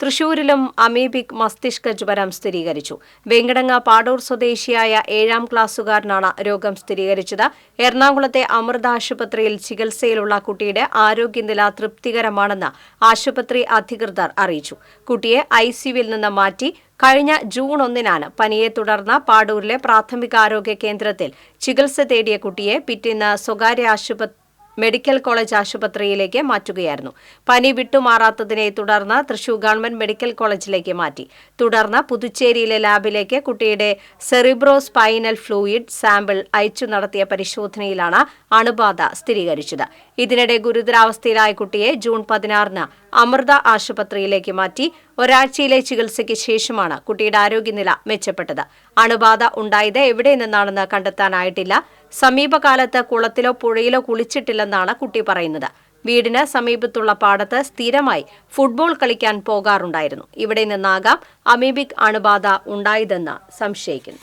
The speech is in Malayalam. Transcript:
തൃശൂരിലും അമീബിക് മസ്തിഷ്ക ജ്വരം സ്ഥിരീകരിച്ചു. വെങ്കിടങ്ങ് പാടൂർ സ്വദേശിയായ 7ാം ക്ലാസ്സുകാരനാണ് രോഗം സ്ഥിരീകരിച്ചത്. എറണാകുളത്തെ അമൃത ആശുപത്രിയിൽ ചികിത്സയിലുള്ള കുട്ടിയുടെ ആരോഗ്യനില തൃപ്തികരമാണെന്ന് ആശുപത്രി അധികൃതർ അറിയിച്ചു. കുട്ടിയെ ഐസിയുവിൽ നിന്ന് മാറ്റി. കഴിഞ്ഞ ജൂൺ 1-നാണ് പനിയെ തുടർന്ന് പാടൂരിലെ പ്രാഥമികാരോഗ്യ കേന്ദ്രത്തിൽ ചികിത്സ തേടിയ കുട്ടിയെ പിറ്റേന്ന് സ്വകാര്യ മെഡിക്കൽ കോളേജ് ആശുപത്രിയിലേക്ക് മാറ്റുകയായിരുന്നു. പനി വിട്ടുമാറാത്തതിനെ തുടർന്ന് തൃശൂർ ഗവൺമെന്റ് മെഡിക്കൽ കോളേജിലേക്ക് മാറ്റി. തുടർന്ന് പുതുച്ചേരിയിലെ ലാബിലേക്ക് കുട്ടിയുടെ സെറിബ്രോസ്പൈനൽ ഫ്ലൂയിഡ് സാമ്പിൾ അയച്ചു നടത്തിയ പരിശോധനയിലാണ് അണുബാധ സ്ഥിരീകരിച്ചത്. ഇതിനിടെ ഗുരുതരാവസ്ഥയിലായ കുട്ടിയെ ജൂൺ 16-ന് അമൃത ആശുപത്രിയിലേക്ക് മാറ്റി. ഒരാഴ്ചയിലെ ചികിത്സയ്ക്ക് ശേഷമാണ് കുട്ടിയുടെ ആരോഗ്യനില മെച്ചപ്പെട്ടത്. അണുബാധ ഉണ്ടായത് എവിടെ നിന്നാണെന്ന് കണ്ടെത്താനായിട്ടില്ല. സമീപകാലത്ത് കുളത്തിലോ പുഴയിലോ കുളിച്ചിട്ടില്ലെന്നാണ് കുട്ടി പറയുന്നത്. വീടിന് സമീപത്തുള്ള പാടത്ത് സ്ഥിരമായി ഫുട്ബോൾ കളിക്കാൻ പോകാറുണ്ടായിരുന്നു. ഇവിടെ നിന്നാകാം അമീബിക് അണുബാധ ഉണ്ടായതെന്ന് സംശയിക്കുന്നു.